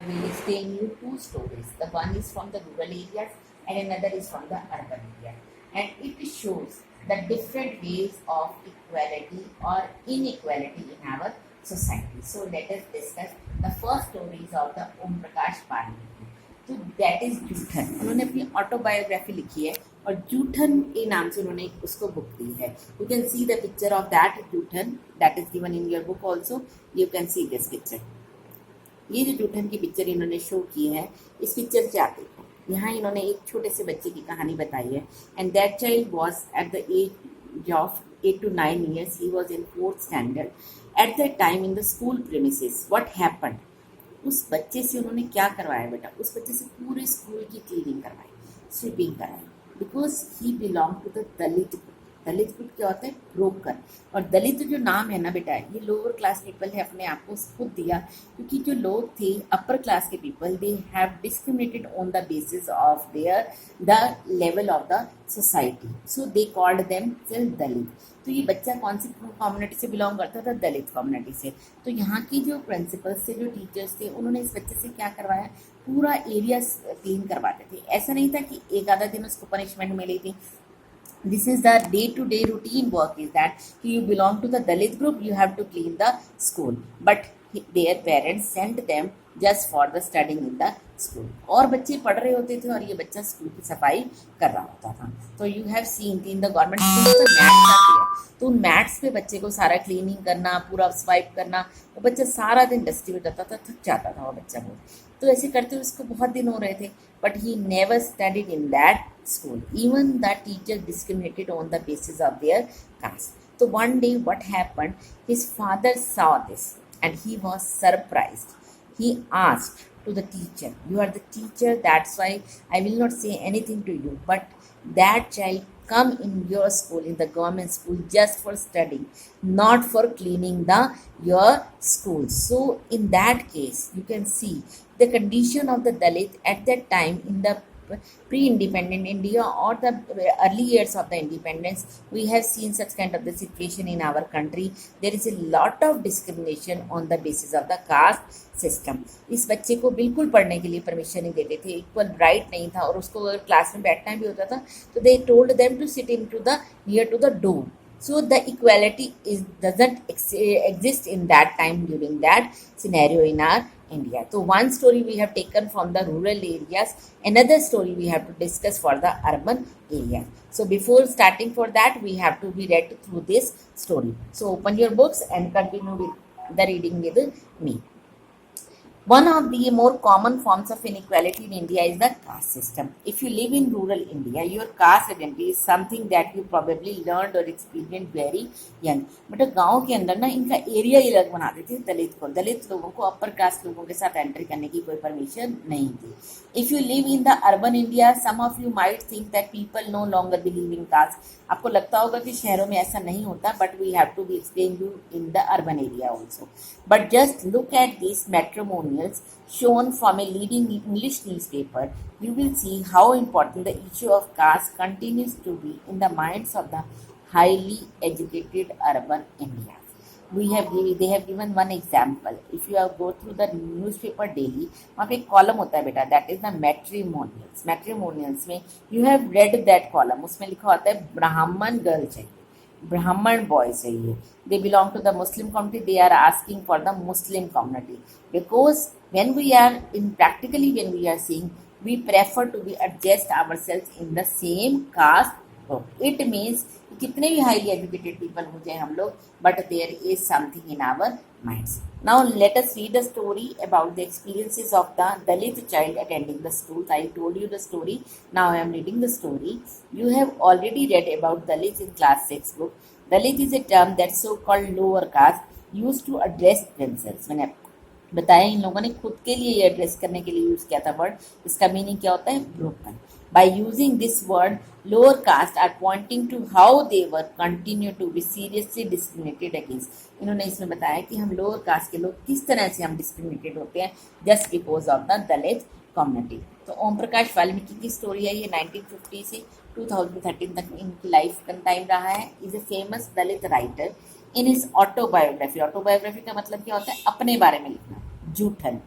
will explain you two stories. The one is from the rural areas and another is from the urban area. And it shows the different ways of equality or inequality in our society. So let us discuss the first stories of the Om Prakash Pandey. तो that is जूठन. उन्होंने अपनी autobiography लिखी है और जूठन के नाम से उन्होंने उसको बुक दी है. You can see the picture of that जूठन that is given in your book also. You can see this picture. ये जो जूठन की पिक्चर इन्होंने शो की है, इस पिक्चर से आप देखो, यहाँ इन्होंने एक छोटे से बच्चे की कहानी बताई है. And that child was at the age of 8 to 9 years. He was in 4th standard. At that time in the school premises, what happened? उस बच्चे से उन्होंने क्या करवाया बेटा? उस बच्चे से पूरे स्कूल की क्लीनिंग करवाई, स्वीपिंग कराई, because he belong to the Dalit group. Dalit group क्या होता है? ब्रोकर. और दलित जो नाम है ना बेटा, ये लोअर क्लास पीपल है अपने आप को खुद दिया, क्योंकि जो लोग थे अपर क्लास के people, they have discriminated on the basis of their the level of the society, so they called them self Dalit. तो ये बच्चा कौन सी कम्युनिटी से बिलोंग करता था? दलित कम्युनिटी से. तो यहाँ की जो प्रिंसिपल्स थे, जो टीचर्स थे, उन्होंने इस बच्चे से क्या करवाया? पूरा एरिया क्लीन करवाते थे. ऐसा नहीं था कि एक आधा दिन उसको पनिशमेंट मिली थी. This is the day-to-day routine work, is that you belong to the Dalit group, you have to clean the school, but their parents sent them just for the studying in the school. और बच्चे पढ़ रहे होते थे और ये बच्चा school की सफाई कर रहा होता था. तो you have seen in the government school mats आती है, तो उन मैट्स पे बच्चे को सारा क्लीनिंग करना, पूरा स्वाइप करना, वो बच्चा सारा दिन डस्टी में रहता था, थक जाता था वो बच्चा बहुत. तो ऐसे करते हुए उसको बहुत दिन हो रहे थे, but he never studied in that school. Even the teacher discriminated on the basis of their caste. So one day what happened, his father saw this and he was surprised. He asked to the teacher, you are the teacher, that's why I will not say anything to you, but that child come in your school, in the government school, just for studying, not for cleaning the your school. So in that case you can see the condition of the Dalit at that time in the pre-independent India or the early years of the independence. We have seen such kind of the situation in our country. There is a lot of discrimination on the basis of the caste system. इस बच्चे को बिल्कुल पढ़ने के लिए permission नहीं देते थे, इक्वल राइट नहीं था, और उसको अगर क्लास में बैठना भी होता था तो they told them to sit in to the near to the door. So the equality doesn't exist in that time during that scenario in our India. So one story we have taken from the rural areas, another story we have to discuss for the urban area. So before starting for that, we have to be read through this story. So open your books and continue with the reading with me. One of the more common forms of inequality in India is the caste system. If you live in rural India, your caste identity is something that you probably learned or experienced very young. But गाँव के अंदर ना इनका area ही अलग बना देते थे दलित को. दलित लोगों को अपर कास्ट लोगों के साथ एंट्री करने की कोई परमिशन नहीं थी. If you live in the urban India, some of you might think that people no longer believe in caste. आपको लगता होगा कि शहरों में ऐसा नहीं होता, but we have to be explained you in the urban area also. But just look at these matrimonials shown from a leading English newspaper. You will see how important the issue of caste continues to be in the minds of the highly educated urban India. They have given one example. If you have go through the newspaper daily, वहाँ पे एक column होता है बेटा, that is the matrimonials. Matrimonials में you have read that column. उसमें लिखा होता है ब्राह्मण गर्ल चाहिए, ब्राह्मण बॉय चाहिए. They belong to the Muslim community. They are asking for the Muslim community, because when we are seeing, we prefer to be adjust ourselves in the same caste group. It means कितने भी highly educated people हो जाए हम लोग, but there is something in our minds. Now let us read the story about the experiences of the Dalit child attending the school. I told you the story, now I am reading the story. You have already read about Dalits in class 6 book. Dalit is a term that so-called lower caste used to address themselves. मैंने बताया इन लोगों ने खुद के लिए ये address करने के लिए यूज किया था वर्ड. इसका मीनिंग क्या होता है? Broken. By using this word, lower caste are pointing to how they were continue to be seriously discriminated against. इन्होंने इसमें बताया कि हम लोअर कास्ट के लोग किस तरह से हम डिस्क्रिमिनेटेड होते हैं just because of the Dalit community. तो ओम प्रकाश वाल्मीकि की स्टोरी है ये. 1950 से 2013 तक इनकी लाइफ का टाइम रहा है. Is a famous Dalit writer. In his autobiography. Autobiography का मतलब क्या होता है? अपने बारे में लिखना. Juthal.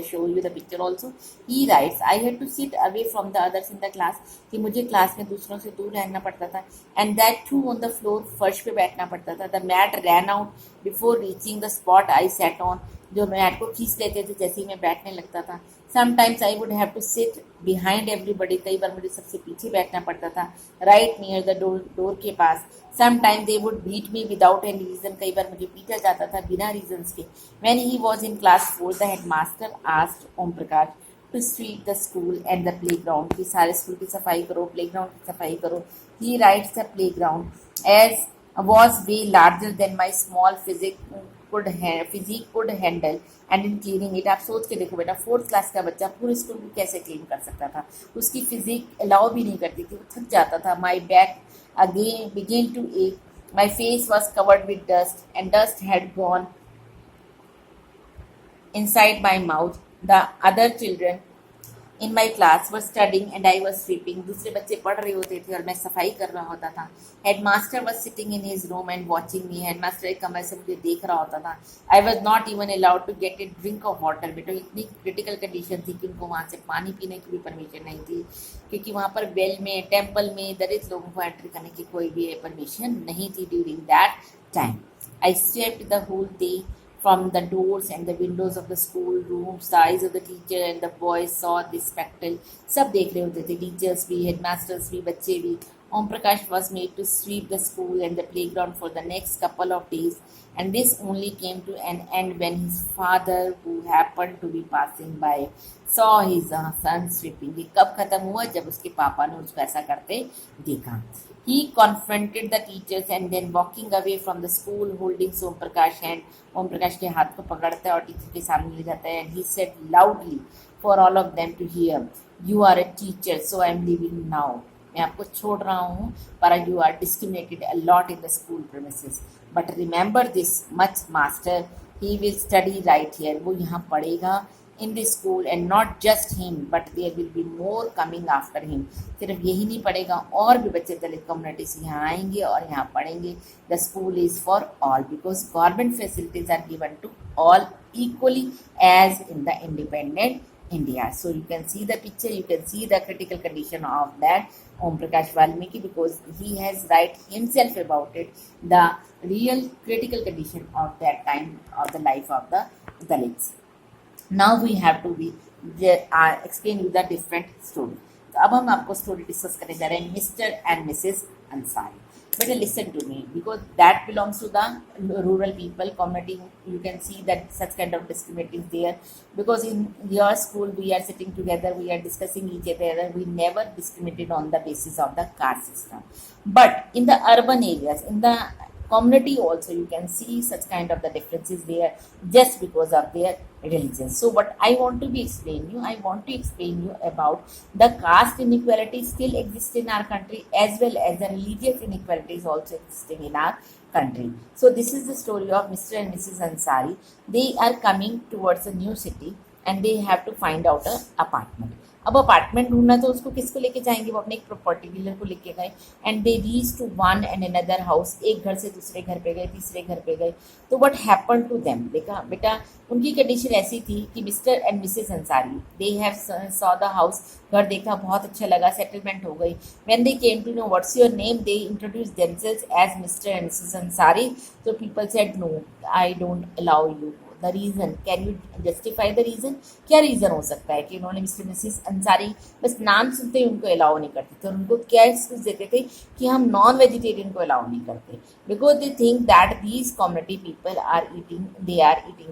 Show you the picture also. He writes, I had to sit away from the others in the class, कि मुझे क्लास में दूसरों से दूर रहना पड़ता था, and that too on the floor, फर्श पे बैठना पड़ता था. The mat ran out before reaching the spot I sat on. जो मैट को खींच लेते थे जैसे ही मैं बैठने लगता था. Sometimes I would have to sit behind everybody. कई बार मुझे सबसे पीछे बैठना पड़ता था, right near the door के पास. Sometimes they would beat me without any reason. कई बार मुझे पीटा जाता था बिना reasons के. When he was in class 4, the headmaster asked Om Prakash to sweep the school and the playground. कि सारे स्कूल की सफाई करो, playground की सफाई करो. He writes the playground as was way larger than my small physique could handle, and in cleaning it, आप सोच के देखो बेटा, 4th क्लास का बच्चा पूरे स्कूल को कैसे क्लीन कर सकता था. उसकी फिजिक अलाउ भी नहीं करती थी, वो थक जाता था. My back again began to ache. My face was covered with dust, and dust had gone inside my mouth. The other children in my class were studying and I was sweeping. दूसरे बच्चे पढ़ रहे होते थे और मैं सफाई कर रहा होता था. Headmaster was sitting in his room and watching me. Headmaster एक कमरे से मुझे देख रहा होता था. I was not even allowed to get a drink of water. बेटा इतनी क्रिटिकल कंडीशन थी कि उनको वहाँ से पानी पीने की भी परमिशन नहीं थी, क्योंकि वहाँ पर बेल में, टेम्पल में दलित लोगों को एंट्री करने की कोई भी परमिशन नहीं थी during that time. I swept the whole day from the doors and the windows of the school rooms. The eyes of the teacher and the boys saw this spectacle. सब देख रहे होते थे, टीचर्स भी, headmasters भी, बच्चे भी. Om Prakash was made to sweep the school and the playground for the next couple of days, and this only came to an end when his father, who happened to be passing by, saw his son sweeping. ये कब खत्म हुआ? जब उसके पापा ने उसको ऐसा करते देखा. He confronted the teachers and then walking away from the school holding Om Prakash hand. Om Prakash के हाथ को पकड़ता है और टीचर के सामने ले जाता है. And he said loudly for all of them to hear, "You are a teacher, so I am leaving now." मैं आपको छोड़ रहा हूँ, पर you are discriminated a lot in the school premises. But remember this much, master. He will study right here. वो यहाँ पढ़ेगा in this school, and not just him, but there will be more coming after him. सिर्फ यही नहीं पढ़ेगा, और भी बच्चे दलित कम्युनिटी से यहाँ आएंगे और यहाँ पढ़ेंगे. The school is for all because government facilities are given to all equally as in the independent India. So you can see the picture, you can see the critical condition of that Om Prakash Valmiki, because he has write himself about it, the real critical condition of that time of the life of the Dalits. Now we have to explain you the different story. तो अब हम आपको story discuss करने जा रहे हैं mister and Mrs Ansari. Better listen to me because that belongs to the rural people community. You can see that such kind of discriminating there, because in your school we are sitting together, we are discussing each other, we never discriminated on the basis of the caste system. But in the urban areas, in the community also, you can see such kind of the differences there just because of their religion. So what I want to explain you about the caste inequality still exists in our country, as well as the religious inequality is also existing in our country. So this is the story of Mr. and Mrs. Ansari. They are coming towards a new city and they have to find out an apartment. अब apartment ढूंढना तो उसको किसको लेके जाएंगे? वो अपने एक प्रॉपर्टी डीलर को लेके गए. And they reach to one and another house. एक घर से दूसरे घर पे गए, तीसरे घर पे गए. तो व्हाट हैपन टू देम? देखा बेटा, उनकी कंडीशन ऐसी थी कि mister and Mrs Ansari, they have saw the house. घर देखा, बहुत अच्छा लगा, सेटलमेंट हो गई. When they came to know what's your name, they introduce themselves as mister and Mrs Ansari. तो people said no, I don't allow you. The reason, can you justify the reason? क्या reason हो सकता है कि उन्होंने mister Mrs Ansari बस नाम सुनते ही उनको अलाउ नहीं करते थे? उनको क्या एक्सक्यूज देते थे कि हम नॉन वेजिटेरियन को अलाउ नहीं करते, because they think that these community people are eating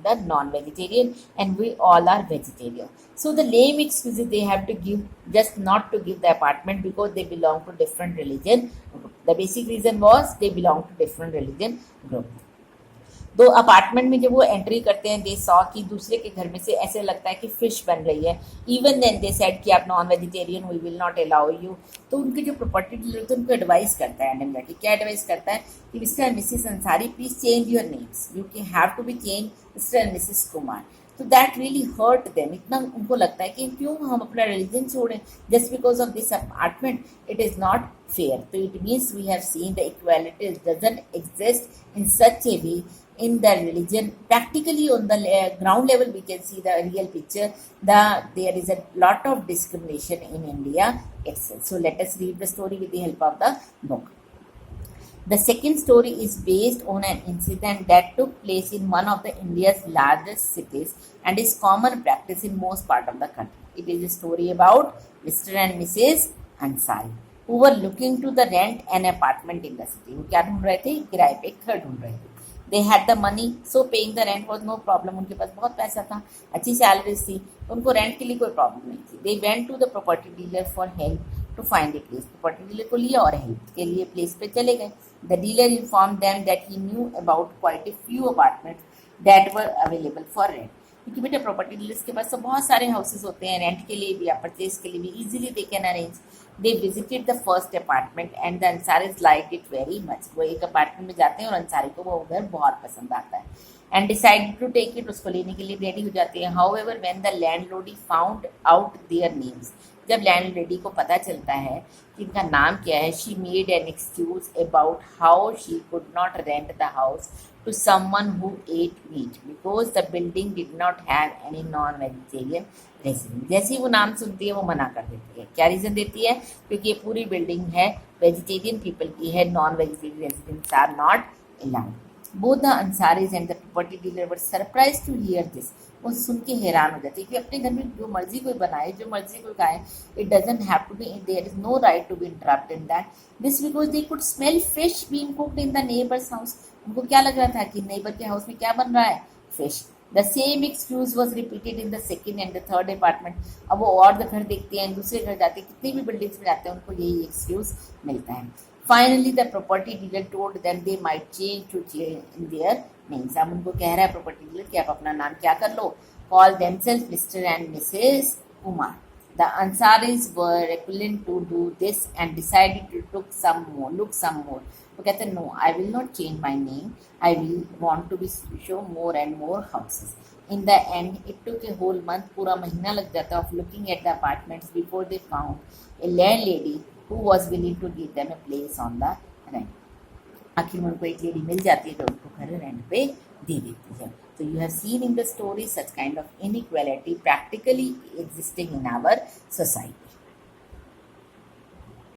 the non vegetarian and we all are vegetarian. So the lame excuses they have to give just not to give the apartment because they belong to different religion group. The basic reason was they belong to different religion group. दो apartment में जब वो entry करते हैं, they saw कि दूसरे के घर में से ऐसे लगता है कि फिश बन रही है. इवन देन दे सेड कि आप non vegetarian, we will not allow you. तो उनके जो प्रॉपर्टी डीलर थे उनको एडवाइस करता है एंड जाके क्या एडवाइस करता है कि mister and Mrs Ansari, please change your names, you can have to be change Mr and Mrs Kumar. तो दैट रियली हर्ट देम. इतना उनको लगता है कि क्यों हम अपना रिलीजन छोड़ें just because of this apartment. It is not fair. तो it means we have seen the equality doesn't exist in such a way in the religion. Practically on the ground level we can see the real picture. There is a lot of discrimination in India itself. So let us read the story with the help of the book. The second story is based on an incident that took place in one of the India's largest cities and is common practice in most part of the country. It is a story about Mr. and Mrs. Ansari who were looking to the rent an apartment in the city. वो क्या ढूंढ रहे थे? किराए पे एक घर ढूंढ रहे थे. They had the money, so paying the rent was no problem. उनके पास बहुत पैसा था, अच्छी सैलरीज थी, तो उनको रेंट के लिए कोई प्रॉब्लम नहीं थी. They went to the property dealer for help to find a place. Property dealer को लिया और हेल्प के लिए प्लेस पे चले गए. The dealer informed them that he knew about quite a few apartments that were available for rent. क्योंकि बेटा प्रॉपर्टी डीलर्स के पास तो बहुत सारे हाउसेस होते हैं रेंट के लिए भी या परचेज के लिए भी, easily they can arrange. They visited the first apartment and the Ansaris like it very much. वो एक अपार्टमेंट में जाते हैं और अंसारी को वो घर बहुत पसंद आता है and decided to take it. उसको लेने के लिए रेडी हो जाते हैं. However when the landlord found out their names, जब लैंड लेडी को पता चलता है कि इनका नाम क्या है, she made an excuse about how she could not rent the house to someone who ate meat because the building did not have any non-vegetarian resident. जैसे ही वो नाम सुनती है वो मना कर देती है. क्या रीज़न देती है? क्योंकि ये पूरी बिल्डिंग है वेजिटेरियन पीपल की है, non vegetarian residents are not allowed. Both the Ansaris and the property dealer were surprised to hear this. वो सुन के हैरान हो जाती है कि अपने घर में जो मर्जी कोई बनाए, जो मर्जी कोई खाए, it doesn't have to be, there is no right to be interrupted in that. This because they could smell fish being cooked in the neighbor's house. उनको क्या लग रहा था कि नेबर के हाउस में क्या बन रहा है? Fish. The same excuse was repeated in the second and the third apartment. अब वो और घर देखते हैं, दूसरे घर जाते हैं, कितनी भी बिल्डिंग्स में जाते हैं उनको यही एक्सक्यूज मिलता है. Finally, the property dealer told them they might change in their names. अब उनको कह रहा है property dealer कि आप अपना नाम क्या कर लो? Call themselves Mr. and Mrs. Kumar. The Ansaris were reluctant to do this and decided to look some more. वो कहते हैं no, I will not change my name. I will want to show more and more houses. In the end, it took a whole month. पूरा महीना लग जाता of looking at the apartments before they found a landlady who was willing to give them a place on the rent. आखिर में उनको एक lady मिल जाती है जो उनको घर रेंट पे दे देती है. So you have seen in the story such kind of inequality practically existing in our society.